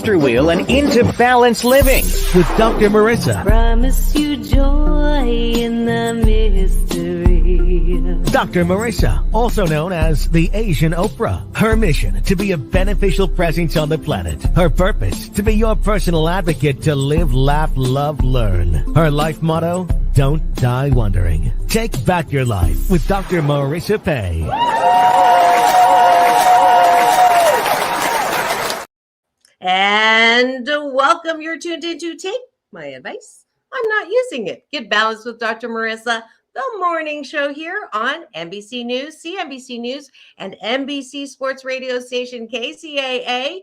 Wheel and into balanced living with Dr. Marissa. Promise you joy in the mystery. Dr. Marissa, also known as the Asian Oprah. Her mission, to be a beneficial presence on the planet. Her purpose, to be your personal advocate to live, laugh, love, learn. Her life motto, don't die wondering. Take back your life with Dr. Marissa Pay. And welcome. You're tuned into Take My Advice. I'm not using it. Get balanced with Dr. Marissa, the morning show here on NBC News, CNBC News, and NBC Sports Radio Station KCAA,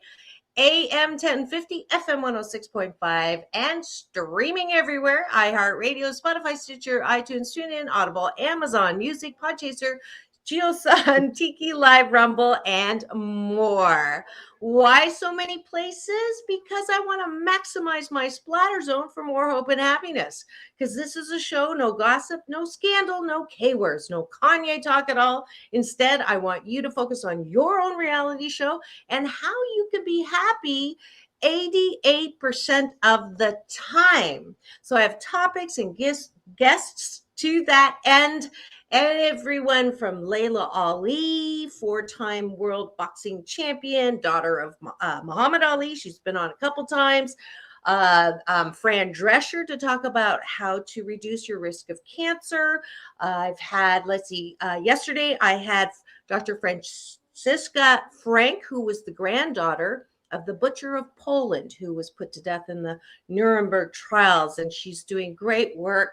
AM 1050, FM 106.5, and streaming everywhere. iHeartRadio, Spotify, Stitcher, iTunes, TuneIn, Audible, Amazon Music, Podchaser, GeoSun, Tiki Live, Rumble, and more. Why so many places? Because I want to maximize my splatter zone for more hope and happiness. Because this is a show, no gossip, no scandal, no K-words, no Kanye talk at all. Instead, I want you to focus on your own reality show and how you can be happy 88% of the time. So I have topics and guests to that end. And everyone from Layla Ali, four-time world boxing champion, daughter of Muhammad Ali. She's been on a couple times. Fran Drescher to talk about how to reduce your risk of cancer. I've had, yesterday I had Dr. Francisca Frank, who was the granddaughter of the Butcher of Poland, who was put to death in the Nuremberg trials. And she's doing great work,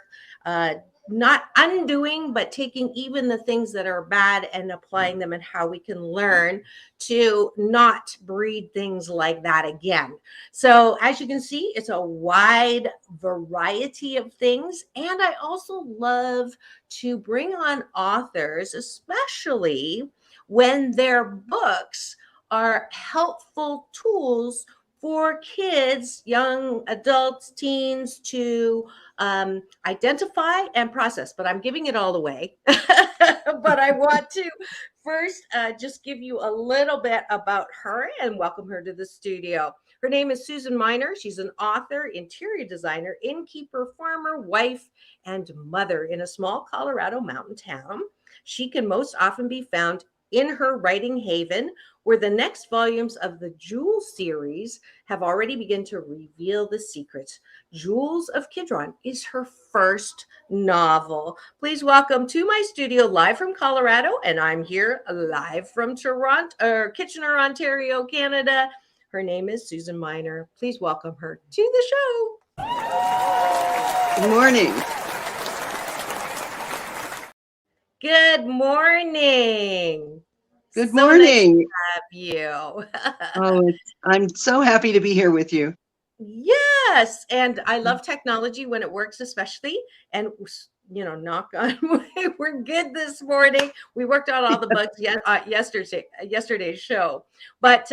not undoing, but taking even the things that are bad and applying them, and how we can learn to not breed things like that again. So as you can see, it's a wide variety of things. And I also love to bring on authors, especially when their books are helpful tools for kids, young adults, teens to identify and process. But I'm giving it all away. But I want to first just give you a little bit about her and welcome her to the studio. Her name is Susan Miner. She's an author, interior designer, innkeeper, farmer, wife, and mother in a small Colorado mountain town. She can most often be found in her writing haven, where the next volumes of the Jewels series have already begun to reveal the secrets. Jewels of Kidron is her first novel. Please welcome to my studio, live from Colorado, and I'm here live from Toronto, Kitchener, Ontario, Canada. Her name is Susan Miner. Please welcome her to the show. Good morning. Good morning. Good morning. Nice to have you. I'm so happy to be here with you. Yes. And I love technology when it works, especially. And, knock on wood, we're good this morning. We worked out all the bugs yesterday's show. But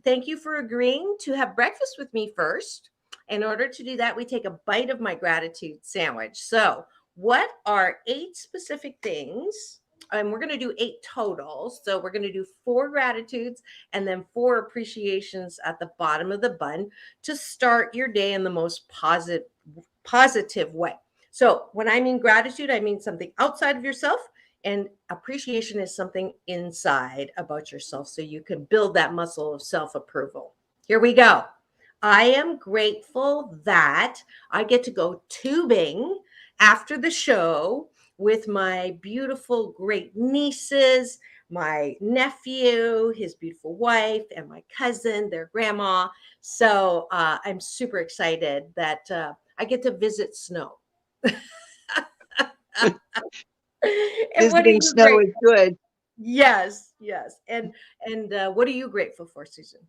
thank you for agreeing to have breakfast with me first. In order to do that, we take a bite of my gratitude sandwich. So what are 8 specific things? And we're going to do 8 totals. So we're going to do 4 gratitudes and then 4 appreciations at the bottom of the bun to start your day in the most positive way. So when I mean gratitude, I mean something outside of yourself, and appreciation is something inside about yourself, so you can build that muscle of self-approval. Here we go. I am grateful that I get to go tubing after the show with my beautiful great nieces, my nephew, his beautiful wife, and my cousin, their grandma. So I'm super excited that I get to visit snow. Visiting snow is good. Yes. And what are you grateful for, Susan?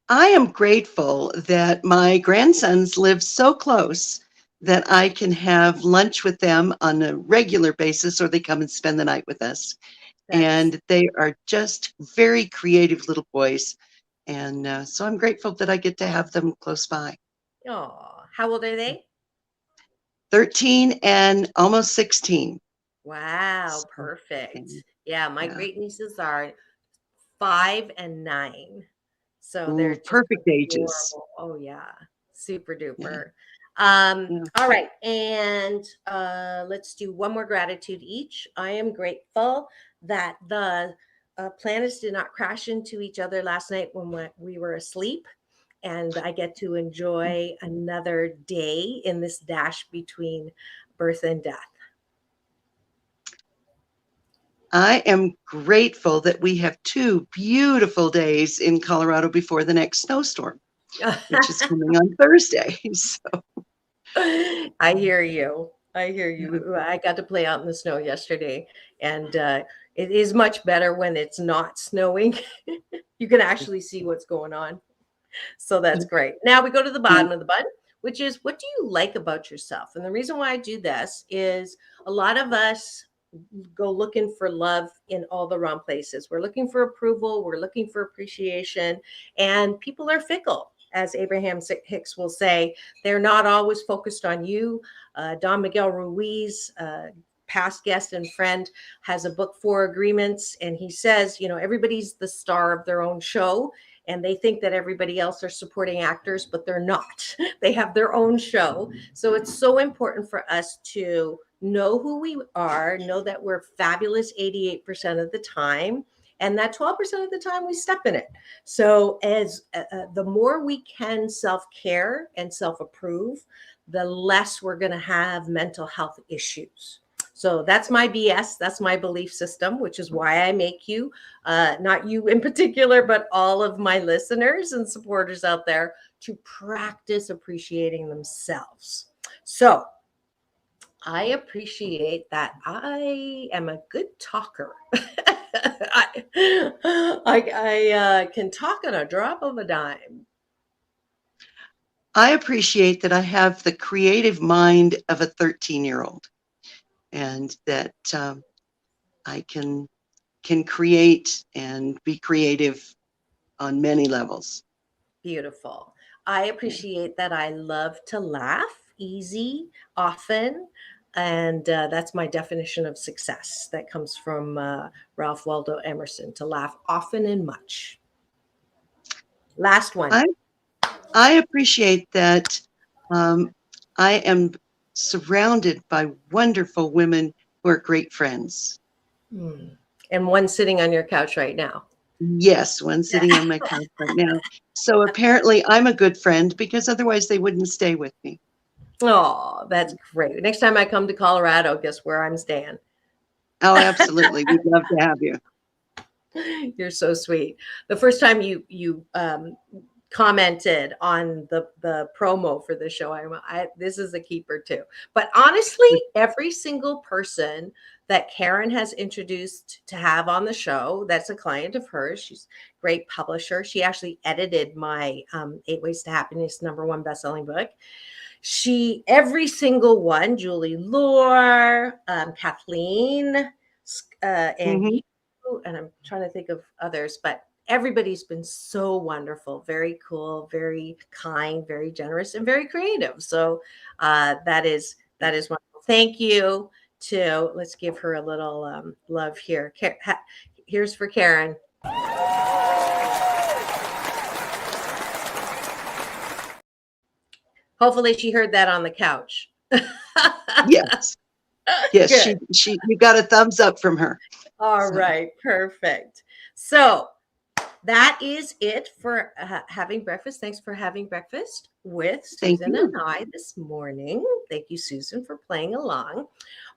I am grateful that my grandsons live so close that I can have lunch with them on a regular basis, or they come and spend the night with us. And they are just very creative little boys. And so I'm grateful that I get to have them close by. Oh, how old are they? 13 and almost 16. Wow, perfect. Yeah, my great nieces are 5 and 9. So they're Ooh, just perfect ages. adorable. Oh yeah, super Yeah. duper. Yeah. All right, and let's do one more gratitude each. I am grateful that the planets did not crash into each other last night when we were asleep, and I get to enjoy another day in this dash between birth and death. I am grateful that we have 2 beautiful days in Colorado before the next snowstorm, which is coming on Thursday. So, I hear you. I hear yeah. you. I got to play out in the snow yesterday, and it is much better when it's not snowing. You can actually see what's going on. So that's great. Now we go to the bottom of the button, which is what do you like about yourself? And the reason why I do this is a lot of us go looking for love in all the wrong places. We're looking for approval, we're looking for appreciation, and people are fickle. As Abraham Hicks will say, they're not always focused on you. Don Miguel Ruiz, past guest and friend, has a book, Four Agreements, and he says, you know, everybody's the star of their own show, and they think that everybody else are supporting actors, but they're not. They have their own show. So it's so important for us to know who we are, know that we're fabulous 88% of the time, and that 12% of the time we step in it. So as the more we can self-care and self-approve, the less we're going to have mental health issues. So that's my BS. That's my belief system, which is why I make you, not you in particular, but all of my listeners and supporters out there to practice appreciating themselves. So I appreciate that I am a good talker. I can talk on a drop of a dime. I appreciate that I have the creative mind of a 13-year-old, and that I can create and be creative on many levels. Beautiful. I appreciate that I love to laugh easy, often. And that's my definition of success. That comes from Ralph Waldo Emerson, to laugh often and much. Last one. I appreciate that um, I am surrounded by wonderful women who are great friends. And one sitting on your couch right now. Yes, one sitting on my couch right now. So apparently I'm a good friend, because otherwise they wouldn't stay with me. Oh, that's great. Next time I come to Colorado, guess where I'm staying? Oh, absolutely. We'd love to have you. You're so sweet. The first time you commented on the promo for the show, this is a keeper too. But honestly, every single person that Karen has introduced to have on the show, that's a client of hers. She's a great publisher. She actually edited my 8 Ways to Happiness #1 best-selling book. Every single one, Julie Lore, Kathleen, and Mhm. you, and I'm trying to think of others, but everybody's been so wonderful, very cool, very kind, very generous, and very creative. So that is wonderful. Thank you to, let's give her a little love here. Here's for Karen. Hopefully she heard that on the couch. Yes. Yes, Good. you got a thumbs up from her. All right, perfect. So that is it for having breakfast. Thanks for having breakfast with Thank Susan you. and I this morning. Thank you, Susan, for playing along.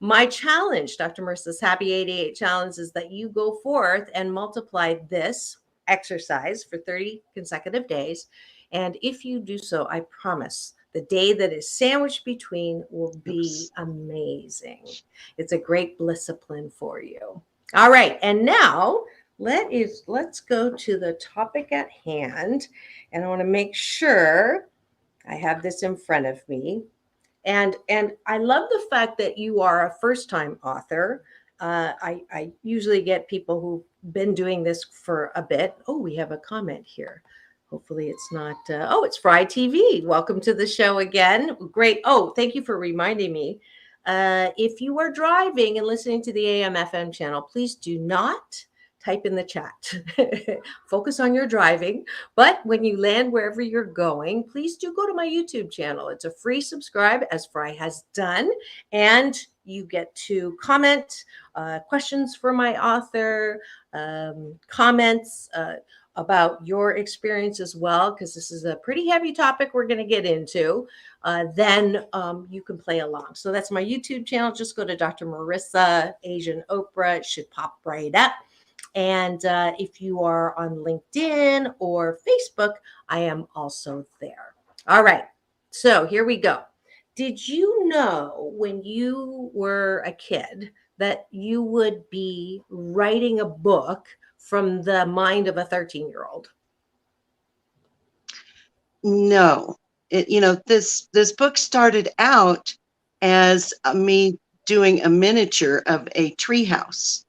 My challenge, Dr. Marissa's Happy 88 Challenge, is that you go forth and multiply this exercise for 30 consecutive days. And if you do so, I promise the day that is sandwiched between will be amazing. It's a great discipline for you. All right. And now let's go to the topic at hand. And I want to make sure I have this in front of me. And I love the fact that you are a first-time author. I usually get people who've been doing this for a bit. Oh, we have a comment here. Hopefully it's not. It's Fry TV. Welcome to the show again. Great. Oh, thank you for reminding me. If you are driving and listening to the AM/FM channel, please do not type in the chat. Focus on your driving. But when you land wherever you're going, please do go to my YouTube channel. It's a free subscribe, as Fry has done. And you get to comment questions for my author, comments about your experience as well, because this is a pretty heavy topic we're going to get into. Then you can play along. So that's my YouTube channel. Just go to Dr. Marissa, Asian Oprah. It should pop right up. And if you are on LinkedIn or Facebook, I am also there. All right. So here we go. Did you know when you were a kid that you would be writing a book from the mind of a 13-year-old? No. This book started out as me doing a miniature of a treehouse.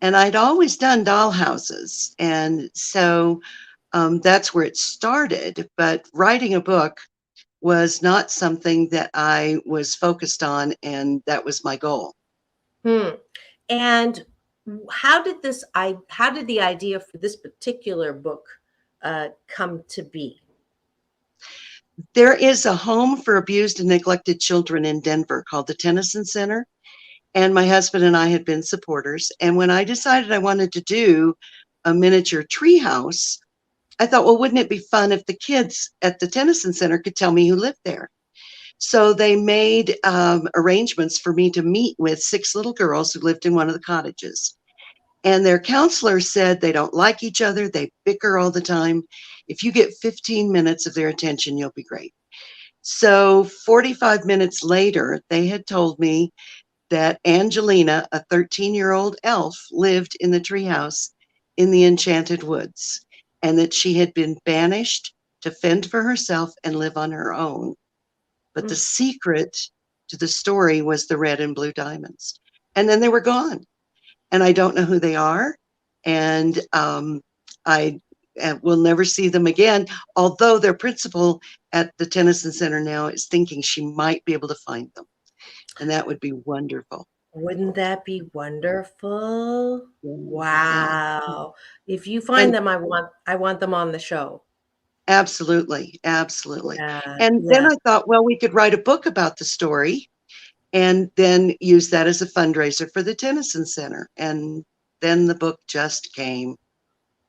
And I'd always done dollhouses. And so that's where it started. But writing a book was not something that I was focused on, and that was my goal. And how did the idea for this particular book come to be? There is a home for abused and neglected children in Denver called the Tennyson Center. And my husband and I had been supporters. And when I decided I wanted to do a miniature treehouse, I thought, well, wouldn't it be fun if the kids at the Tennyson Center could tell me who lived there? So they made arrangements for me to meet with 6 little girls who lived in one of the cottages. And their counselor said they don't like each other. They bicker all the time. If you get 15 minutes of their attention, you'll be great. So 45 minutes later, they had told me that Angelina, a 13-year-old elf, lived in the treehouse in the Enchanted Woods, and that she had been banished to fend for herself and live on her own. But the secret to the story was the red and blue diamonds. And then they were gone. And I don't know who they are. And I will never see them again, although their principal at the Tennyson Center now is thinking she might be able to find them. And that would be wonderful. Wouldn't that be wonderful? Wow. If you find them, I want them on the show. Absolutely. Absolutely. And then I thought, well, we could write a book about the story and then use that as a fundraiser for the Tennyson Center. And then the book just came.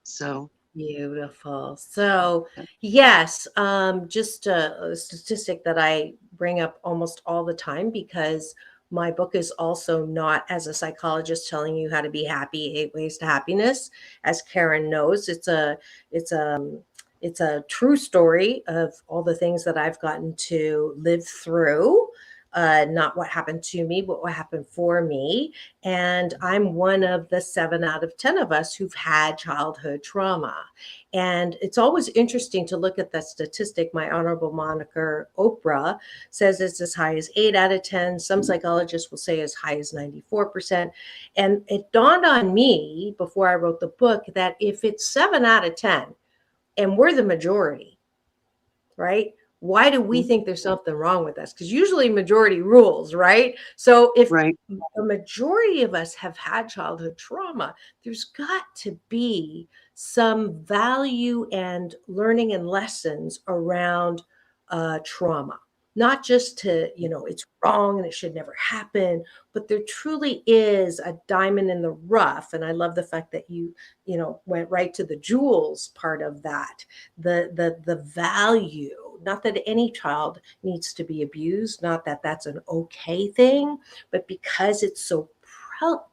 So beautiful. So yes, just a statistic that I bring up almost all the time, because my book is also not as a psychologist telling you how to be happy, 8 ways to happiness. As Karen knows, it's a true story of all the things that I've gotten to live through. Not what happened to me, but what happened for me. And I'm one of the 7 out of 10 of us who've had childhood trauma. And it's always interesting to look at that statistic. My honorable moniker, Oprah, says it's as high as 8 out of 10. Some psychologists will say as high as 94%. And it dawned on me before I wrote the book that if it's 7 out of 10 and we're the majority, right? Why do we think there's something wrong with us? Because usually majority rules, right? So if the majority of us have had childhood trauma, there's got to be some value and learning and lessons around trauma. Not just to, it's wrong and it should never happen, but there truly is a diamond in the rough. And I love the fact that you went right to the jewels part of that, the value. Not that any child needs to be abused, not that that's an okay thing, but because it's so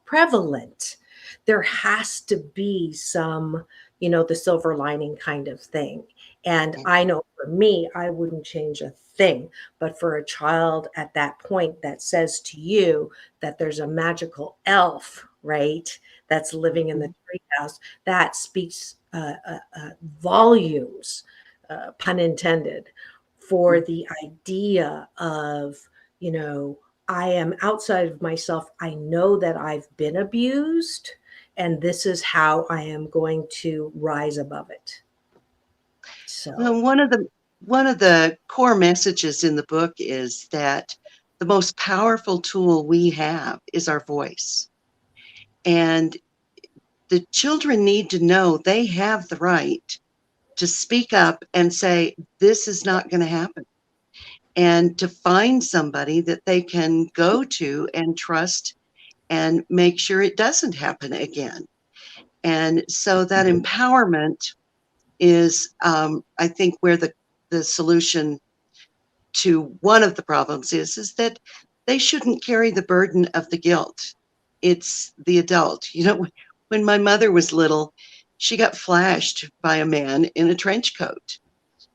prevalent, there has to be some, the silver lining kind of thing. And I know for me, I wouldn't change a thing, but for a child at that point that says to you that there's a magical elf, right, that's living in the treehouse, that speaks volumes, pun intended, for the idea of, I am outside of myself. I know that I've been abused, and this is how I am going to rise above it. So one of the core messages in the book is that the most powerful tool we have is our voice. And the children need to know they have the right to speak up and say, this is not going to happen. And to find somebody that they can go to and trust and make sure it doesn't happen again. And so that empowerment is, I think, where the solution to one of the problems is that they shouldn't carry the burden of the guilt. It's the adult. You know, when my mother was little, she got flashed by a man in a trench coat.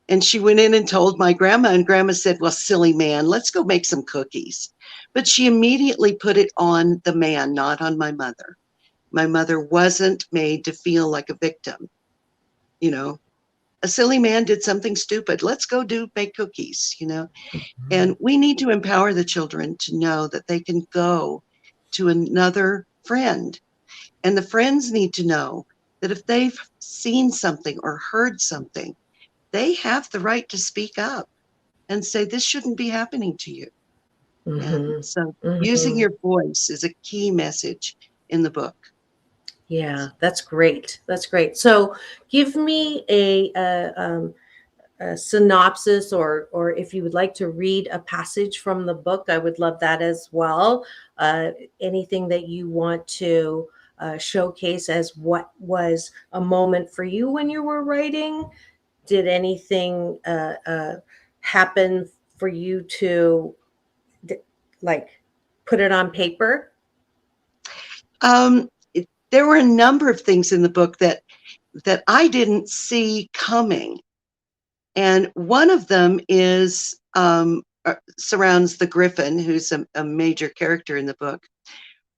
And she went in and told my grandma, and grandma said, well, silly man, let's go make some cookies. But she immediately put it on the man, not on my mother. My mother wasn't made to feel like a victim. You know, a silly man did something stupid. Let's go make cookies, you know. And we need to empower the children to know that they can go to another friend. And the friends need to know that if they've seen something or heard something, they have the right to speak up and say, this shouldn't be happening to you. And so using your voice is a key message in the book. Yeah, that's great. That's great. So give me a synopsis, or if you would like to read a passage from the book, I would love that as well. Anything that you want to showcase as what was a moment for you when you were writing. Did anything happen for you to like put it on paper? There were a number of things in the book that I didn't see coming. And one of them is surrounds the Griffin, who's a major character in the book.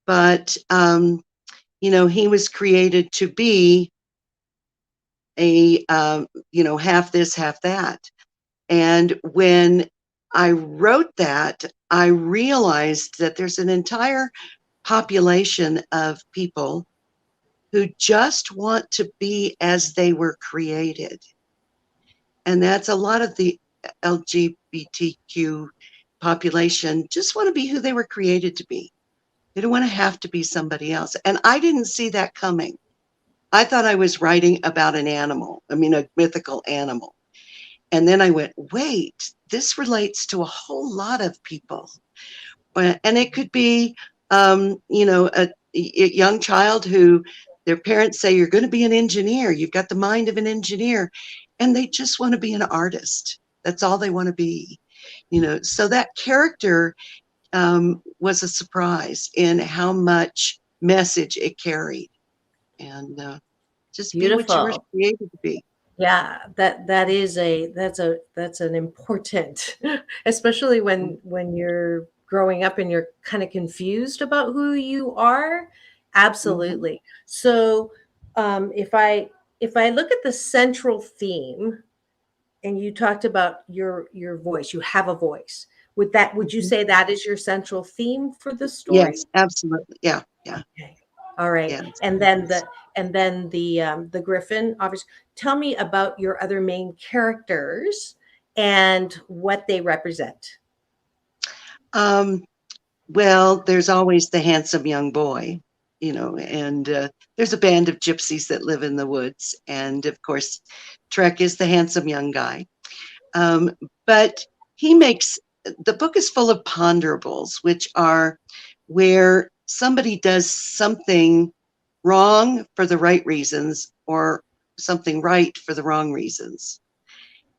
But, you know, he was created to be a, you know, half this, half that. And when I wrote that, I realized that there's an entire population of people who just want to be as they were created. And that's a lot of the LGBTQ population just want to be who they were created to be. They don't want to have to be somebody else. And I didn't see that coming. I thought I was writing about an animal, I mean, a mythical animal. And then I went, wait, this relates to a whole lot of people. And it could be, you know, a young child who their parents say, you're going to be an engineer. You've got the mind of an engineer. And they just want to be an artist. That's all they want to be. You know, so that character was a surprise in how much message it carried. And just Beautiful. Be what you were created to be. Yeah, that's an important, especially when you're growing up and you're kind of confused about who you are. Absolutely. So if I look at the central theme, and you talked about your voice, you have a voice. Would you say that is your central theme for the story? Yes, absolutely. Yeah. Okay. All right. Yes. And then the Griffin, obviously. Tell me about your other main characters and what they represent. Well, there's always the handsome young boy, you know, and there's a band of gypsies that live in the woods. And of course, Trek is the handsome young guy. But the book is full of ponderables, which are where somebody does something wrong for the right reasons or something right for the wrong reasons.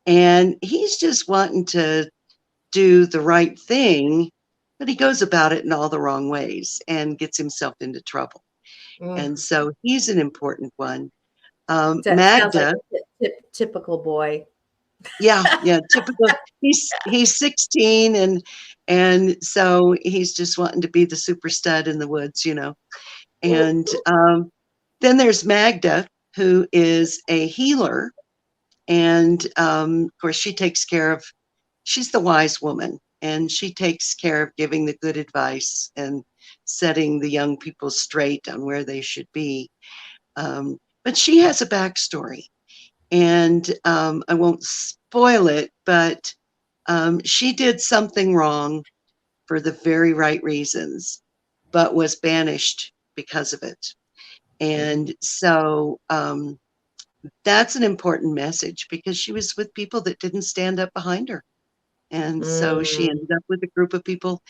And he's just wanting to do the right thing, but he goes about it in all the wrong ways and gets himself into trouble. And so he's an important one. Magda, like typical boy. Yeah, typical. He's 16 and so he's just wanting to be the super stud in the woods, you know. And then there's Magda, who is a healer, and of course she's the wise woman, and she takes care of giving the good advice and setting the young people straight on where they should be. But she has a backstory. And I won't spoil it, but she did something wrong for the very right reasons, but was banished because of it. And so that's an important message because she was with people that didn't stand up behind her. And so she Mm. ended up with a group of people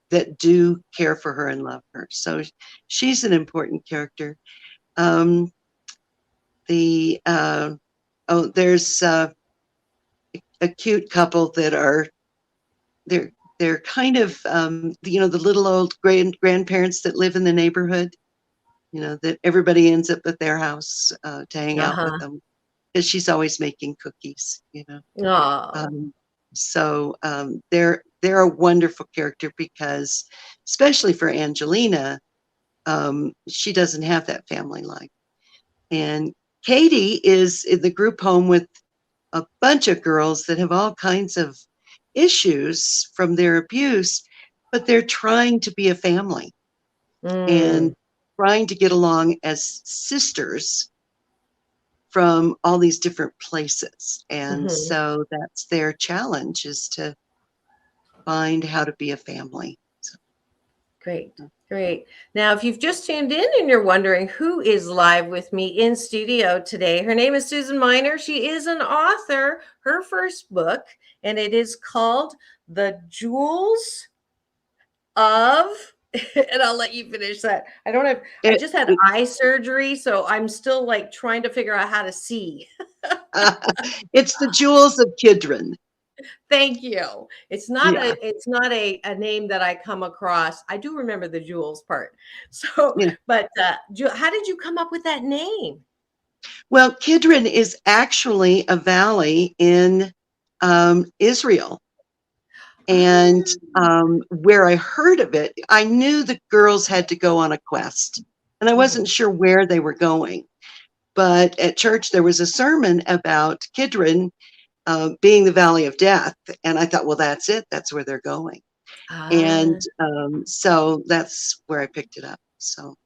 that do care for her and love her. So she's an important character. There's a cute couple that are they're kind of the little old grandparents that live in the neighborhood. That everybody ends up at their house to hang out with Uh-huh. them because she's always making cookies. Oh. Um, they're a wonderful character because, especially for Angelina, she doesn't have that family life. And Katie is in the group home with a bunch of girls that have all kinds of issues from their abuse, but they're trying to be a family Mm. and trying to get along as sisters from all these different places. And Hmm. so that's their challenge, is to find how to be a family. So, Great. Great. Now, if you've just tuned in and you're wondering who is live with me in studio today, her name is Susan Miner. She is an author, her first book, and it is called The Jewels of, and I'll let you finish that. I it, just had it, eye surgery, so I'm still like trying to figure out how to see. it's the Jewels of Kidron. Thank you. It's not Yeah, a name that I come across. I do remember the jewels part. So, yeah. but how did you come up with that name? Well, Kidron is actually a valley in Israel. And Ah, where I heard of it, I knew the girls had to go on a quest, and I wasn't mhm. sure where they were going. But at church, there was a sermon about Kidron being the valley of death. And I thought, well, that's it. That's where they're going. And Ah, so that's where I picked it up. So,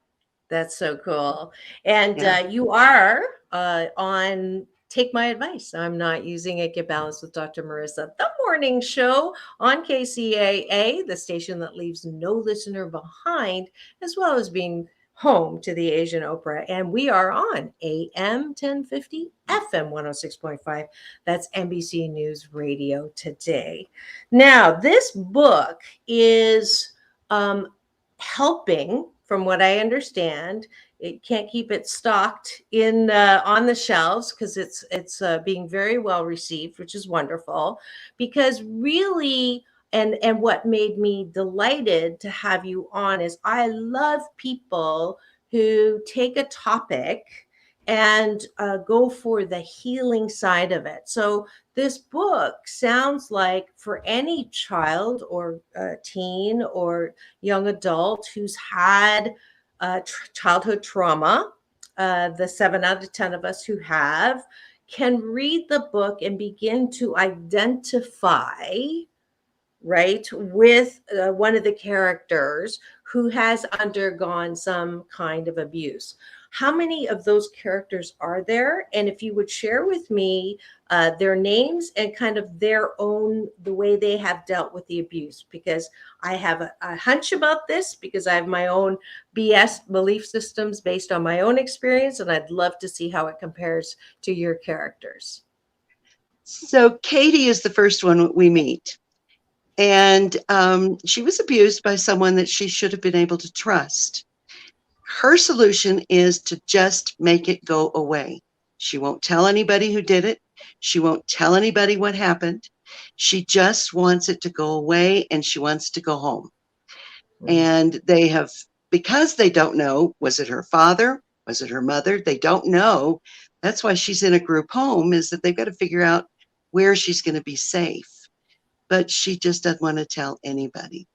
that's so cool. And yeah. you are on Take My Advice. I'm not using it. Get Balanced with Dr. Marissa, the morning show on KCAA, the station that leaves no listener behind, as well as being home to the Asian Oprah. And we are on AM 1050, FM 106.5. That's NBC News Radio today. Now, this book is helping, from what I understand. It can't keep it stocked in on the shelves because it's being very well received, which is wonderful. Because really, and what made me delighted to have you on is I love people who take a topic and go for the healing side of it. So this book sounds like for any child or teen or young adult who's had childhood trauma, the 7 out of 10 of us who have, can read the book and begin to identify, right, with one of the characters who has undergone some kind of abuse. How many of those characters are there? And if you would share with me their names and kind of their own, the way they have dealt with the abuse, because I have a hunch about this because I have my own BS belief systems based on my own experience, and I'd love to see how it compares to your characters. So Katie is the first one we meet. And she was abused by someone that she should have been able to trust. Her solution is to just make it go away. She won't tell anybody who did it. She won't tell anybody what happened. She just wants it to go away, and she wants to go home. Mm. And they have, because they don't know, was it her father? Was it her mother? They don't know. That's why she's in a group home, is that they've got to figure out where she's going to be safe. But she just doesn't want to tell anybody.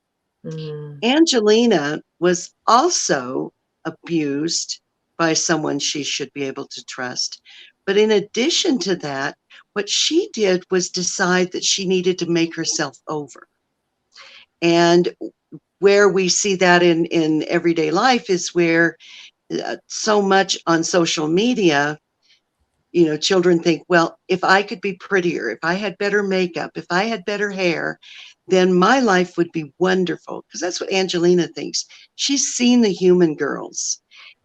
Mm. Angelina was also abused by someone she should be able to trust. But in addition to that, what she did was decide that she needed to make herself over. And where we see that in everyday life is where so much on social media, children think, well, if I could be prettier, if I had better makeup, if I had better hair, then my life would be wonderful. Because that's what Angelina thinks. She's seen the human girls.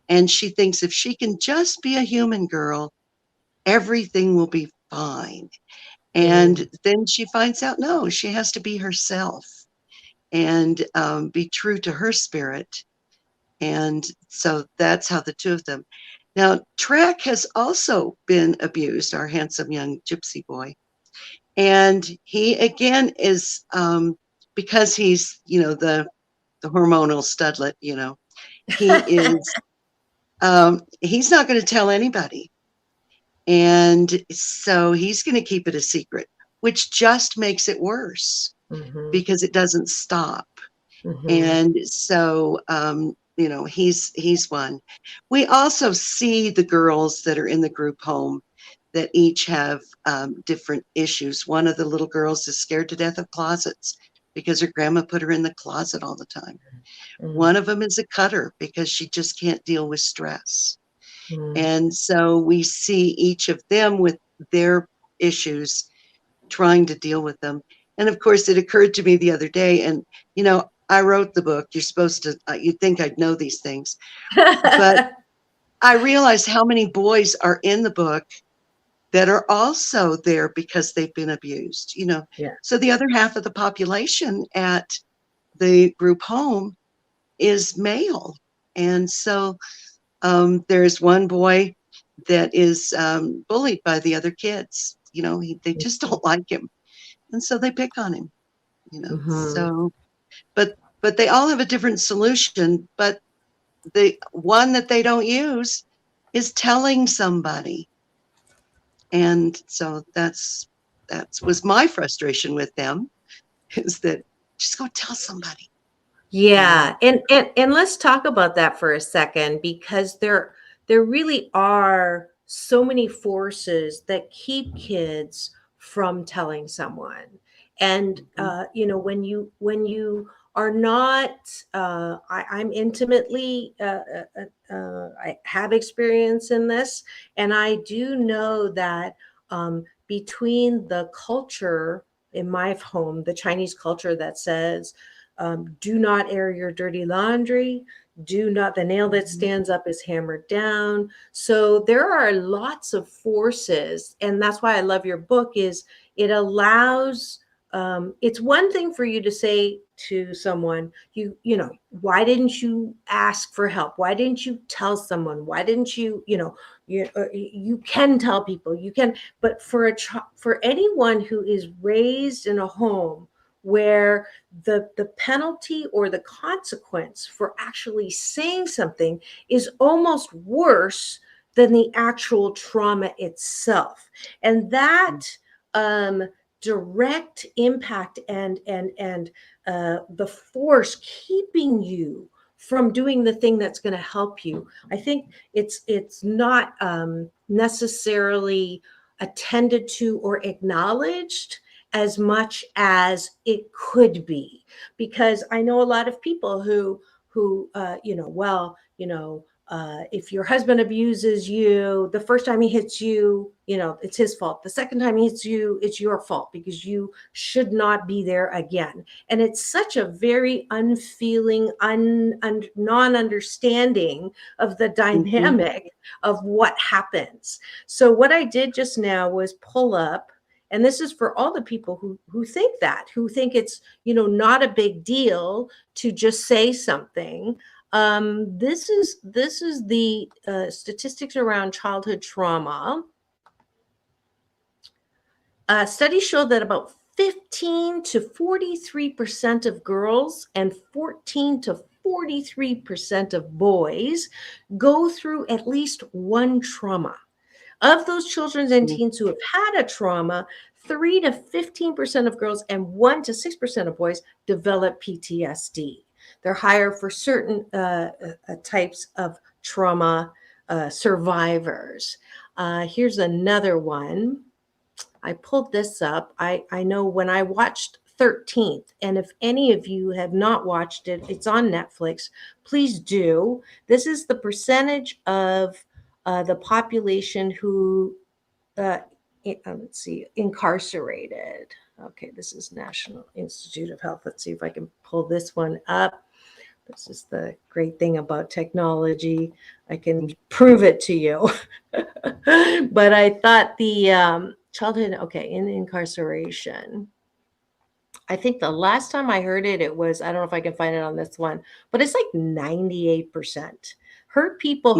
And she thinks if she can just be a human girl, everything will be fine. And then she finds out, no, she has to be herself and be true to her spirit. And so that's how the two of them. Now, Trek has also been abused, our handsome young gypsy boy. And he, again, is because he's, the hormonal studlet, he is, he's not going to tell anybody. And so he's going to keep it a secret, which just makes it worse because it doesn't stop. And so, he's one. We also see the girls that are in the group home that each have different issues. One of the little girls is scared to death of closets because her grandma put her in the closet all the time. One of them is a cutter because she just can't deal with stress. And so we see each of them with their issues, trying to deal with them. And of course, it occurred to me the other day, and, I wrote the book. You're supposed to, you'd think I'd know these things. But I realized how many boys are in the book that are also there because they've been abused, So the other half of the population at the group home is male. And so there's one boy that is bullied by the other kids. They just don't like him. And so they pick on him, So, but they all have a different solution. But the one that they don't use is telling somebody. And so that was my frustration with them, is that just go tell somebody. Yeah. And let's talk about that for a second, because there really are so many forces that keep kids from telling someone. And when you are not, I'm intimately, I have experience in this, and I do know that between the culture in my home, the Chinese culture that says, do not air your dirty laundry. Do not, the nail that stands up is hammered down. So there are lots of forces. And that's why I love your book, is it allows, it's one thing for you to say to someone, why didn't you ask for help? Why didn't you tell someone? Why didn't you, you can tell people, you can, but for anyone who is raised in a home where the penalty or the consequence for actually saying something is almost worse than the actual trauma itself. And that direct impact and the force keeping you from doing the thing that's going to help you, I think it's not necessarily attended to or acknowledged as much as it could be. Because I know a lot of people who if your husband abuses you, the first time he hits you, it's his fault. The second time he hits you, it's your fault because you should not be there again. And it's such a very unfeeling, non-understanding of the dynamic of what happens. So what I did just now was pull up, and this is for all the people who think it's, not a big deal to just say something. This is the statistics around childhood trauma. Studies show that about 15 to 43% of girls and 14 to 43% of boys go through at least one trauma. Of those children and teens who have had a trauma, 3 to 15% of girls and 1 to 6% of boys develop PTSD. They're higher for certain types of trauma survivors. Here's another one. I pulled this up. I know when I watched 13th, and if any of you have not watched it, it's on Netflix. Please do. This is the percentage of the population who, let's see, incarcerated. Okay, this is National Institute of Health. Let's see if I can pull this one up. This is the great thing about technology. I can prove it to you. But I thought the childhood, okay, in incarceration. I think the last time I heard it, it was, I don't know if I can find it on this one, but it's like 98%. Mm, Hurt people,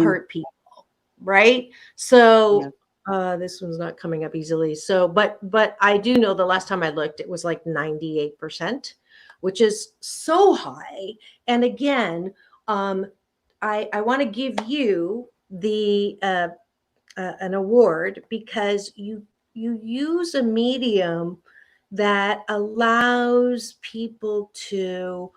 right? yeah. So this one's not coming up easily. So, but I do know the last time I looked, it was like 98%, which is so high. And again, um, I want to give you the an award because you use a medium that allows people to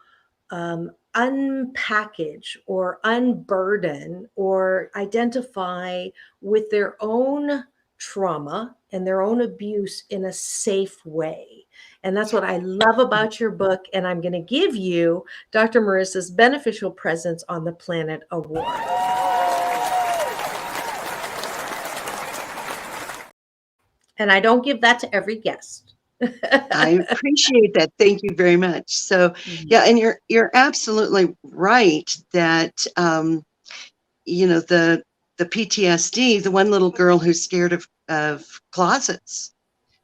unpackage or unburden or identify with their own trauma and their own abuse in a safe way. And that's what I love about your book. And I'm going to give you Dr. Marissa's Beneficial Presence on the Planet Award. And I don't give that to every guest. I appreciate that. Thank you very much. So, yeah, and you're absolutely right that the PTSD, the one little girl who's scared of closets,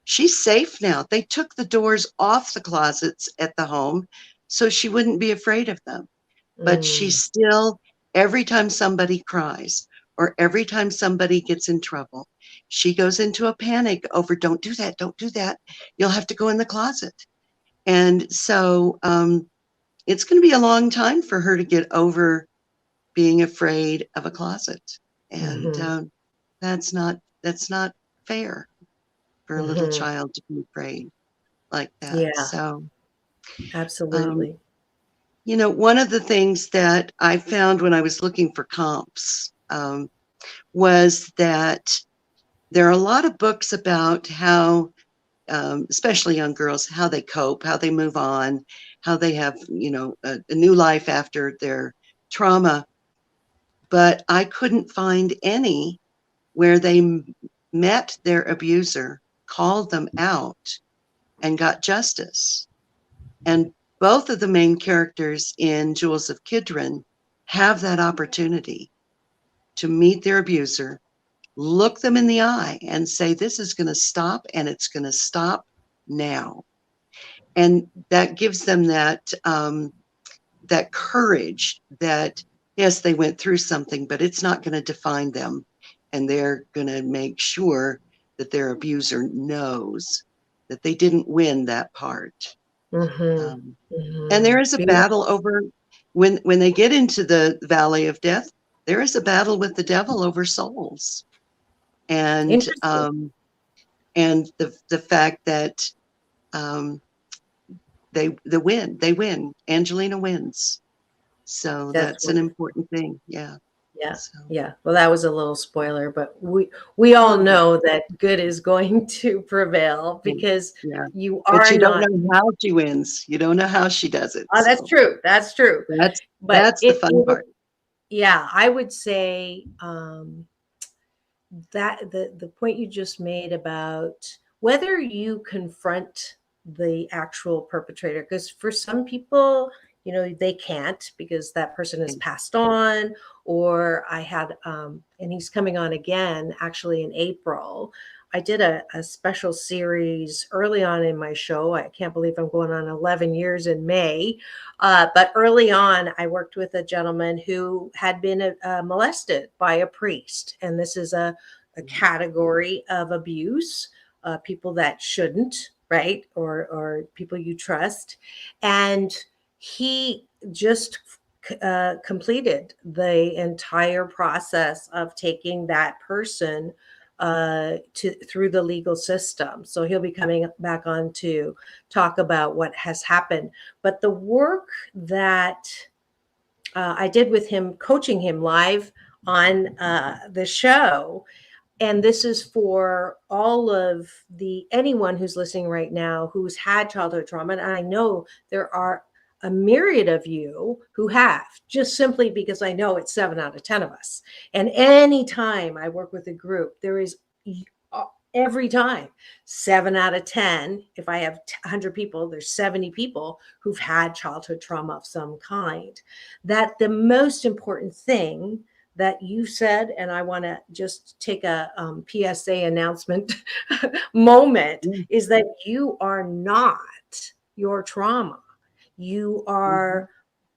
she's safe now. They took the doors off the closets at the home so she wouldn't be afraid of them. But she still, every time somebody cries or every time somebody gets in trouble, she goes into a panic over, don't do that, don't do that. You'll have to go in the closet. And so it's going to be a long time for her to get over being afraid of a closet. And that's not fair for a little child to be afraid like that. Yeah, So, absolutely. one of the things that I found when I was looking for comps was that there are a lot of books about how, especially young girls, how they cope, how they move on, how they have, a new life after their trauma. But I couldn't find any where they met their abuser, called them out, and got justice. And both of the main characters in Jewels of Kidron have that opportunity to meet their abuser, look them in the eye and say, this is going to stop, and it's going to stop now. And that gives them that courage that, yes, they went through something, but it's not going to define them. And they're going to make sure that their abuser knows that they didn't win that part. And there is a battle over, when they get into the valley of death, there is a battle with the devil over souls. And the fact that they win. Angelina wins. So that's an important thing. Yeah. Yeah. So. Yeah. Well, that was a little spoiler, but we all know that good is going to prevail because you are but you don't know how she wins. You don't know how she does it. Oh, that's true. That's true. That's the fun part. Yeah, I would say that the point you just made about whether you confront the actual perpetrator, because for some people, they can't because that person has passed on, or I had, and he's coming on again, actually in April. I did a special series early on in my show. I can't believe I'm going on 11 years in May. But early on, I worked with a gentleman who had been molested by a priest. And this is a category of abuse, people that shouldn't, right? Or people you trust. And he just completed the entire process of taking that person through the legal system. So he'll be coming back on to talk about what has happened. But the work that I did with him, coaching him live on the show, and this is for all of anyone who's listening right now who's had childhood trauma. And I know there are a myriad of you who have, just simply because I know it's 7 out of 10 of us. And anytime I work with a group, there is every time. 7 out of 10, if I have 100 people, there's 70 people who've had childhood trauma of some kind. That the most important thing that you said, and I want to just take a PSA announcement moment, Mm-hmm. is that you are not your trauma. You are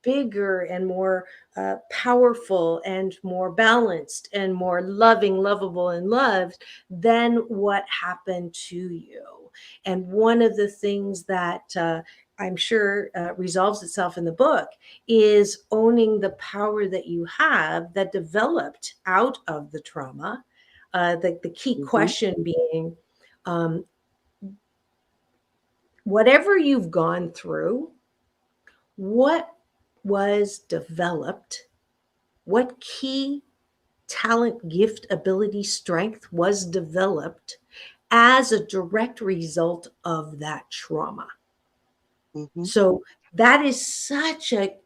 bigger and more powerful and more balanced and more loving, lovable, and loved than what happened to you. And one of the things that I'm sure resolves itself in the book is owning the power that you have that developed out of the trauma. The key question being, um, whatever you've gone through, what was developed, what key talent, gift, ability, strength was developed as a direct result of that trauma. So that is such a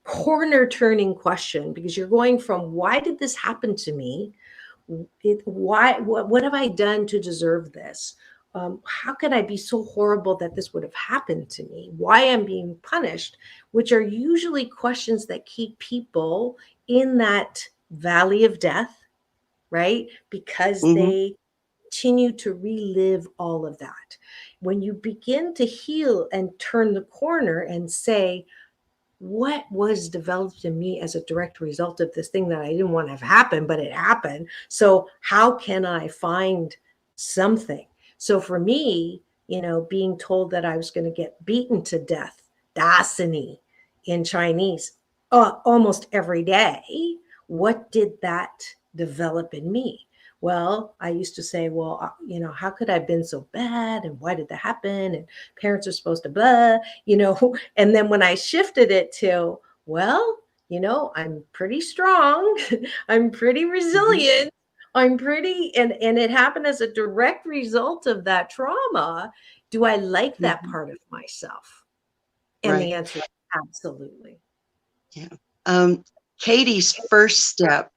corner turning question, because you're going from, why did this happen to me? What have I done to deserve this? How could I be so horrible that this would have happened to me? Why am I being punished? Which are usually questions that keep people in that valley of death, right? Because they continue to relive all of that. When you begin to heal and turn the corner and say, what was developed in me as a direct result of this thing that I didn't want to have happen, but it happened. So how can I find something? So for me, being told that I was going to get beaten to death, dasani in Chinese, almost every day, what did that develop in me? Well, I used to say, well, how could I have been so bad? And why did that happen? And parents are supposed to blah, And then when I shifted it to, well, I'm pretty strong. I'm pretty resilient. I'm pretty, and it happened as a direct result of that trauma. Do I like that part of myself? And the answer is absolutely. Yeah. Katie's first step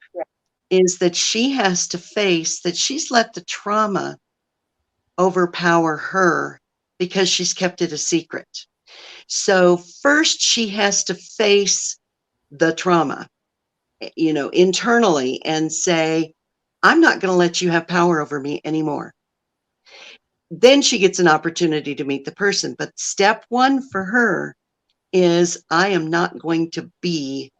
is that she has to face that she's let the trauma overpower her because she's kept it a secret. So first she has to face the trauma, internally, and say, I'm not going to let you have power over me anymore. Then she gets an opportunity to meet the person. But step one for her is, I am not going to be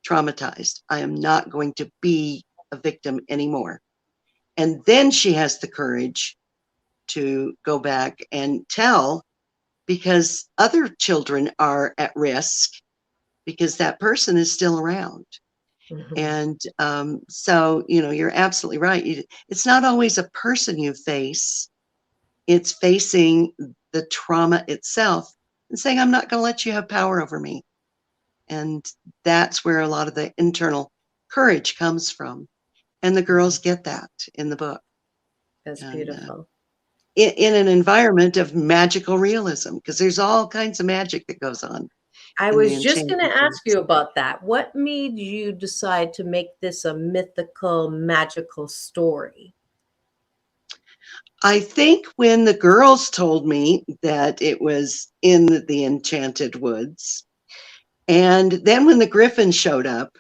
traumatized. I am not going to be a victim anymore. And then she has the courage to go back and tell, because other children are at risk because that person is still around. And so, you're absolutely right. It's not always a person you face. It's facing the trauma itself and saying, I'm not going to let you have power over me. And that's where a lot of the internal courage comes from. And the girls get that in the book. That's beautiful. In an environment of magical realism, because there's all kinds of magic that goes on. I was just going to ask you about that. What made you decide to make this a mythical, magical story? I think when the girls told me that it was in the Enchanted Woods, and then when the Griffin showed up,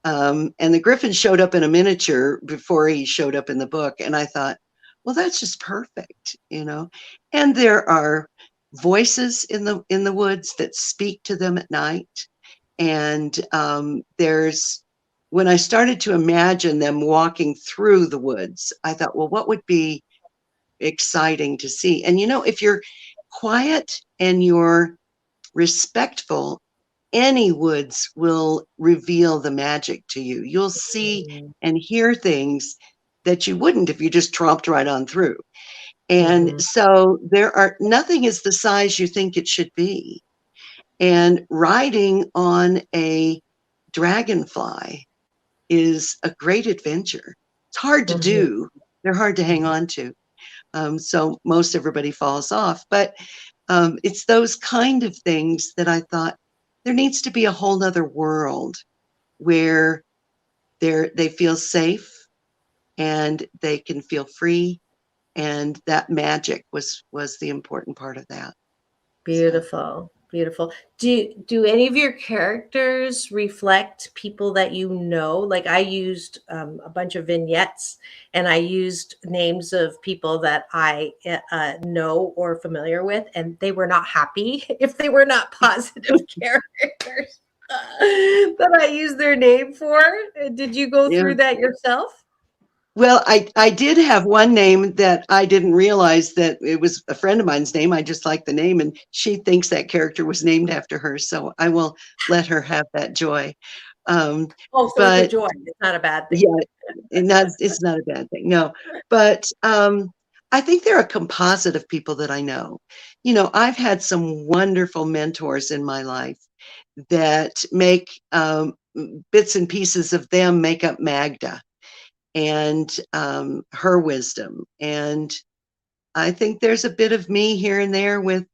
and the Griffin showed up in a miniature before he showed up in the book, and I thought, well, that's just perfect, And there are voices in the woods that speak to them at night, and when I started to imagine them walking through the woods, I thought, well, what would be exciting to see? And if you're quiet and you're respectful, any woods will reveal the magic to you. You'll see and hear things that you wouldn't if you just tromped right on through. And so nothing is the size you think it should be. And riding on a dragonfly is a great adventure. It's hard to do. They're hard to hang on to. So most everybody falls off. But it's those kind of things that I thought, there needs to be a whole nother world where they feel safe, and they can feel free. And that magic was the important part of that. So, Beautiful, beautiful. Do any of your characters reflect people that you know? Like I used a bunch of vignettes, and I used names of people that I know or familiar with, and they were not happy if they were not positive characters that I used their name for. Did you go yeah. through that yourself? Well, I did have one name that I didn't realize that it was a friend of mine's name. I just liked the name, and she thinks that character was named after her. So I will let her have that joy. Um, Oh, so it's a but joy. It's not a bad thing. yeah, it's not a bad thing. No, but I think they're a composite of people that I know. You know, I've had some wonderful mentors in my life that make bits and pieces of them make up Magda and her wisdom. And I think there's a bit of me here and there with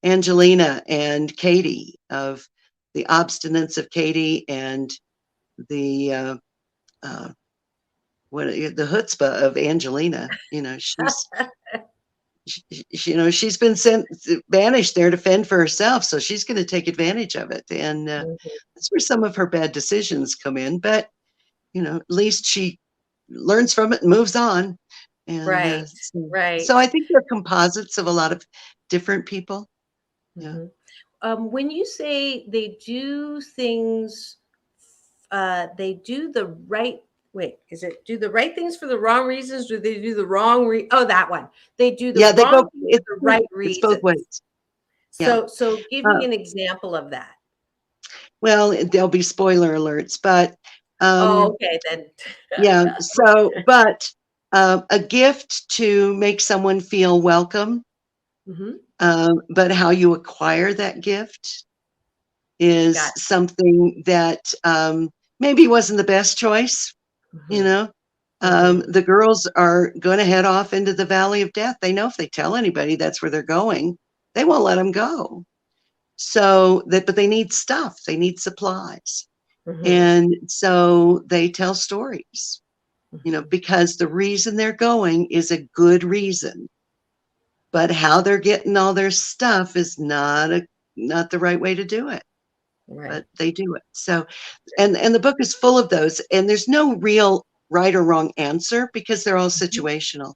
Angelina and Katie, of the obstinance of Katie and the the chutzpah of Angelina. You know, she's been banished there to fend for herself, so she's going to take advantage of it, and that's where some of her bad decisions come in. But you know, at least she learns from it and moves on. And Right, so right. I think they're composites of a lot of different people. Yeah. When you say they do things, they do the right. Wait, is it do the right things for the wrong reasons? Do they do the wrong? Oh, that one. They do the Yeah, they wrong both, things for the right it's both reasons. ways. Yeah. So give Uh, me an example of that. well, there'll be spoiler alerts, but Oh, okay then. yeah. So, but a gift to make someone feel welcome, Hmm. but how you acquire that gift is Got. something that maybe wasn't the best choice. You Hmm. know, Hmm. the girls are going to head off into the valley of death. They know if they tell anybody that's where they're going, they won't let them go. So that, but they need stuff, they need supplies. Hmm. And so they tell stories, you know, Hmm. because the reason they're going is a good reason. But how they're getting all their stuff is not the right way to do it. But Right. they do it. So, and the book is full of those, and there's no real right or wrong answer because they're all Mhm. situational.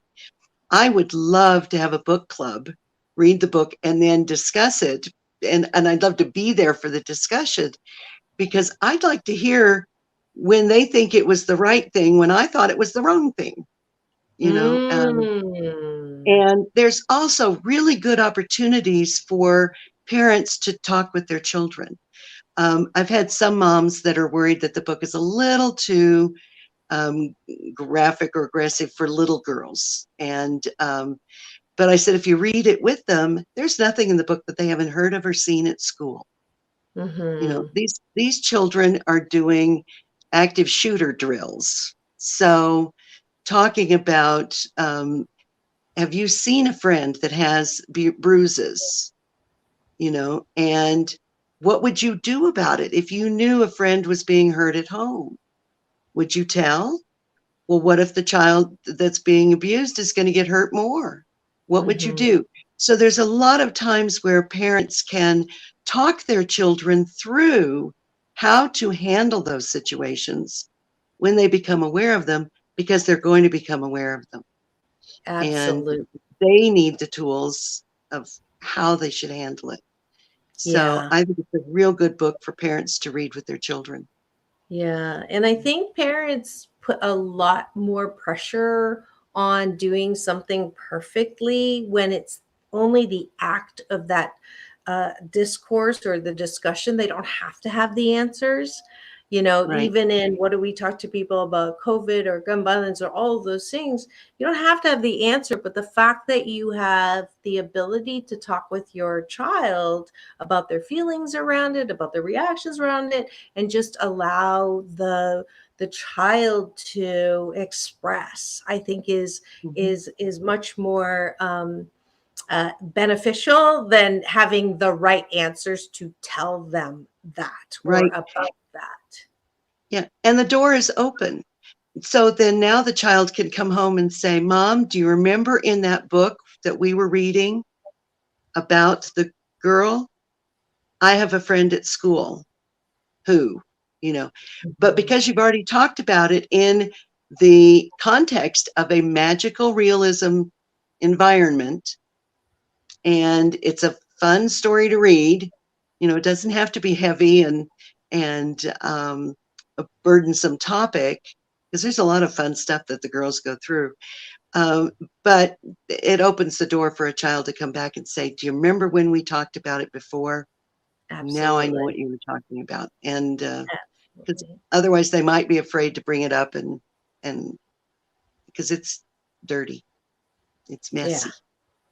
I would love to have a book club, read the book, and then discuss it. And I'd love to be there for the discussion because I'd like to hear when they think it was the right thing when I thought it was the wrong thing, you know. Mm. And there's also really good opportunities for parents to talk with their children. I've had some moms that are worried that the book is a little too um, graphic or aggressive for little girls. And but I said, if you read it with them, there's nothing in the book that they haven't heard of or seen at school. You know, Hmm. these children are doing active shooter drills. So talking about, have you seen a friend that has bruises? You know, and what would you do about it if you knew a friend was being hurt at home? Would you tell? Well, what if the child that's being abused is going to get hurt more? What would you Hmm. do? So there's a lot of times where parents can talk their children through how to handle those situations when they become aware of them, because they're going to become aware of them. And Absolutely. they need the tools of how they should handle it. So Yeah. I think it's a real good book for parents to read with their children. Yeah. And I think parents put a lot more pressure on doing something perfectly when it's only the act of that discourse or the discussion. They don't have to have the answers. You know, Right. even in what do we talk to people about COVID or gun violence or all of those things, you don't have to have the answer. But the fact that you have the ability to talk with your child about their feelings around it, about their reactions around it, and just allow the child to express, I think Mhm. is much more beneficial than having the right answers to tell them that or Right. about that. Yeah. And the door is open. so then now the child can come home and say, Mom, do you remember in that book that we were reading about the girl? I have a friend at school who, but because you've already talked about it in the context of a magical realism environment, and it's a fun story to read, it doesn't have to be heavy and a burdensome topic, because there's a lot of fun stuff that the girls go through. But it opens the door for a child to come back and say, do you remember when we talked about it before? Absolutely. Now I know what you were talking about. And because otherwise they might be afraid to bring it up, and because it's dirty, it's messy.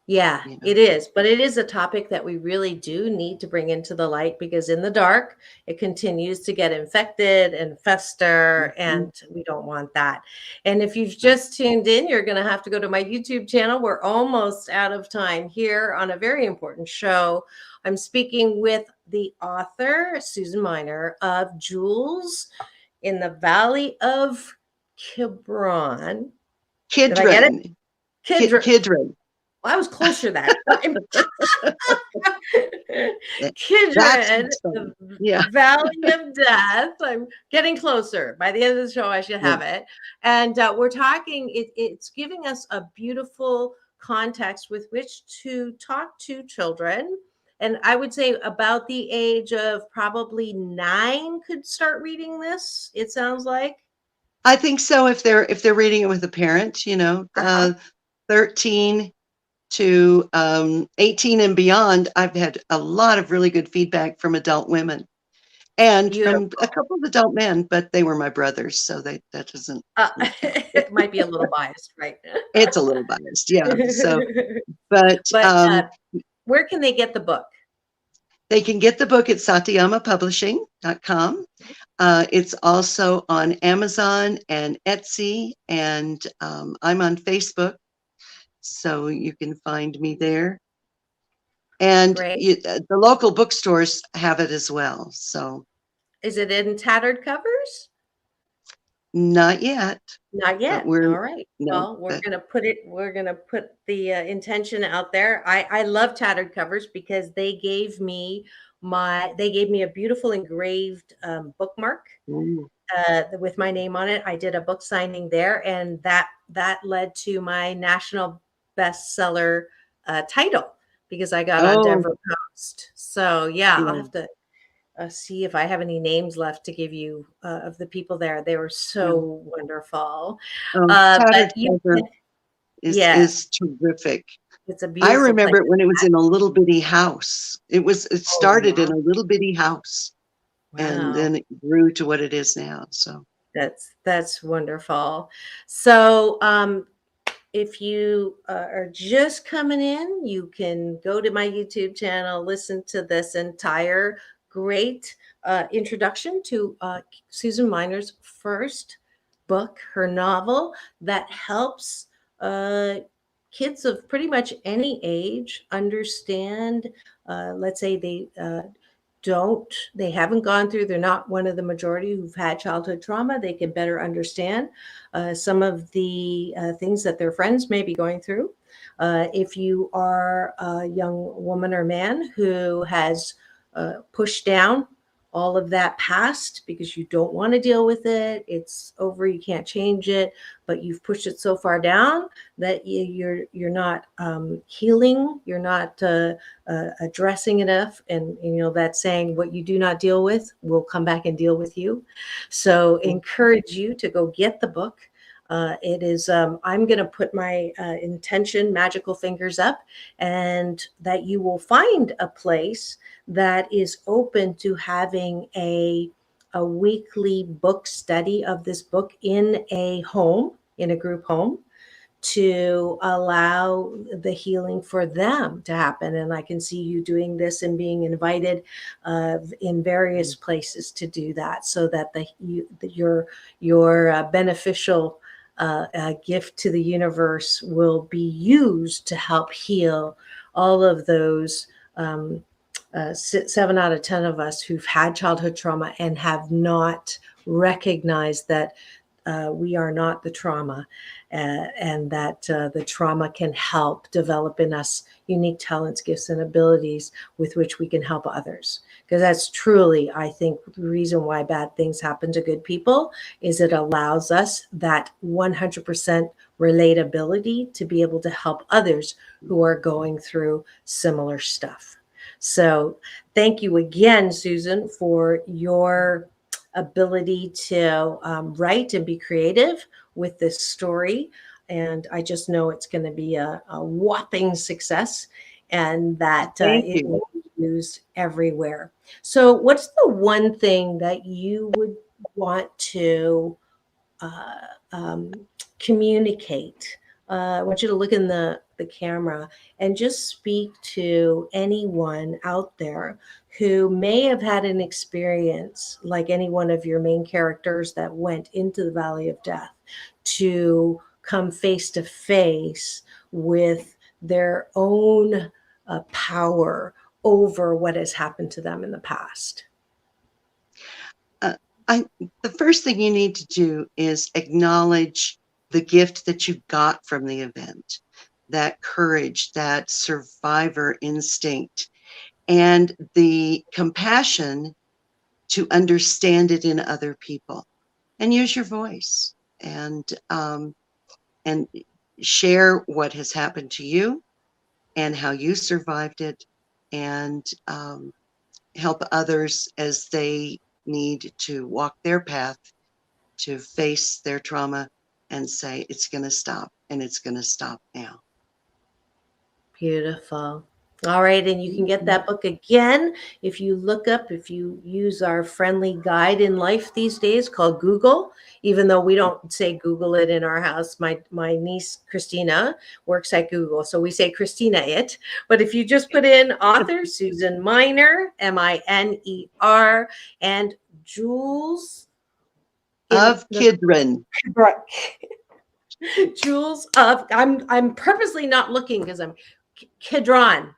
Yeah, it is. But it is a topic that we really do need to bring into the light, because in the dark, it continues to get infected and fester, and we don't want that. And if you've just tuned in, you're going to have to go to my YouTube channel. We're almost out of time here on a very important show. I'm speaking with the author, Susan Miner, of Jewels in the Valley of Kidron. Did I get it? Kidron. Well, I was closer that time. Kidron, the Valley of Death. I'm getting closer. By the end of the show, I should have it. And we're talking, it's giving us a beautiful context with which to talk to children. And I would say about the age of probably 9 could start reading this, it sounds like. I think so, if they're reading it with a parent, 13 to 18 and beyond. I've had a lot of really good feedback from adult women and from a couple of adult men, but they were my brothers, so that doesn't. It might be a little biased, right? It's a little biased, yeah. So, but where can they get the book? They can get the book at satiyamapublishing.com. It's also on Amazon and Etsy, and I'm on Facebook, so you can find me there. And the local bookstores have it as well. So, is it in tattered covers? Not yet. Not yet. All right. Well, we're gonna put the intention out there. I love tattered covers because they gave me a beautiful engraved bookmark with my name on it. I did a book signing there, and that led to my national bestseller title, because I got on Denver Post. So I'll have to see if I have any names left to give you of the people there. They were so wonderful. But is terrific. It's a beautiful. I remember it when it was in a little bitty house. It started in a little bitty house, and then it grew to what it is now. So that's wonderful. So if you are just coming in, you can go to my YouTube channel, listen to this entire great introduction to Susan Miner's first book, her novel that helps kids of pretty much any age understand. Let's say they haven't gone through, they're not one of the majority who've had childhood trauma. They can better understand some of the things that their friends may be going through. If you are a young woman or man who has pushed down all of that past because you don't want to deal with it, it's over, you can't change it, but you've pushed it so far down that you're not healing, you're not addressing enough, and that saying, what you do not deal with will come back and deal with you. So encourage you to go get the book. It is, I'm going to put my intention, magical fingers up, and that you will find a place that is open to having a weekly book study of this book in a home, in a group home, to allow the healing for them to happen. And I can see you doing this and being invited in various places to do that, so that your beneficial gift to the universe will be used to help heal all of those 7 out of 10 of us who've had childhood trauma and have not recognized that we are not the trauma, and that the trauma can help develop in us unique talents, gifts, and abilities with which we can help others. Because that's truly, I think, the reason why bad things happen to good people is it allows us that 100% relatability to be able to help others who are going through similar stuff. So thank you again, Susan, for your ability to write and be creative with this story. And I just know it's going to be a whopping success, and that Thank it you. will be used everywhere. So, what's the one thing that you would want to uh, um, communicate? I want you to look in the camera and just speak to anyone out there who may have had an experience like any one of your main characters that went into the valley of death, to come face to face with their own power over what has happened to them in the past. The first thing you need to do is acknowledge the gift that you got from the event, that courage, that survivor instinct, and the compassion to understand it in other people, and use your voice and share what has happened to you and how you survived it, and help others as they need to walk their path, to face their trauma and say, it's going to stop, and it's going to stop now. Beautiful. All right. And you can get that book again if you use our friendly guide in life these days called Google, even though we don't say Google it in our house. My niece, Christina, works at Google. So we say Christina it. But if you just put in author Susan Miner, Miner, and Jewels Of Kidron. Jewels of, I'm purposely not looking because I'm Kidron.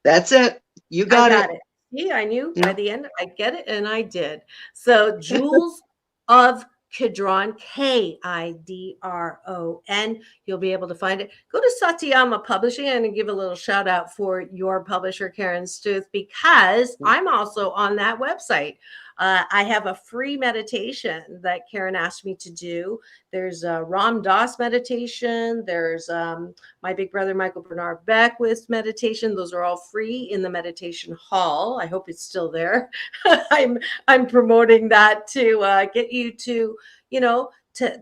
That's it. You got it. See, I knew by the end, I get it, and I did. So Jewels of Kidron, Kidron. You'll be able to find it. Go to Satyama Publishing and give a little shout out for your publisher, Karen Stuth, because I'm also on that website. I have a free meditation that Karen asked me to do. There's a Ram Dass meditation. There's my big brother, Michael Bernard Beckwith's meditation. Those are all free in the meditation hall. I hope it's still there. I'm promoting that to get you to,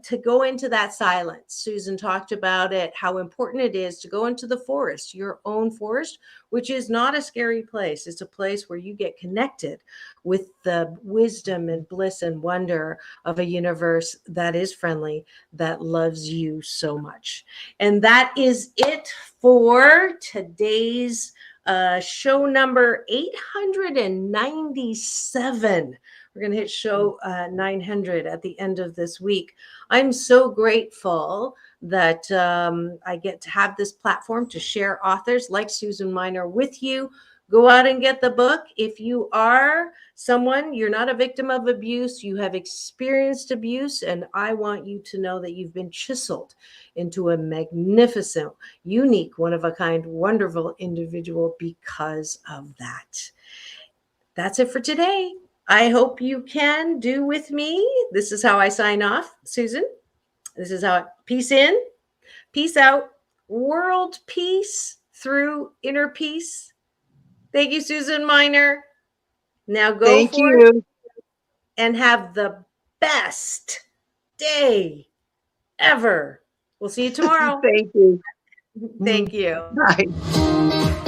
to go into that silence. Susan talked about it, how important it is to go into the forest, your own forest, which is not a scary place. It's a place where you get connected with the wisdom and bliss and wonder of a universe that is friendly, that loves you so much. And that is it for today's show number 897. We're going to hit show 900 at the end of this week. I'm so grateful that I get to have this platform to share authors like Susan Miner with you. Go out and get the book. If you are someone, you're not a victim of abuse, you have experienced abuse, and I want you to know that you've been chiseled into a magnificent, unique, one-of-a-kind, wonderful individual because of that. That's it for today. I hope you can do with me. This is how I sign off, Susan. This is how peace in, peace out, world peace through inner peace. Thank you, Susan Miner. Now go Thank for you. it and have the best day ever. We'll see you tomorrow. Thank you. Thank you. Bye.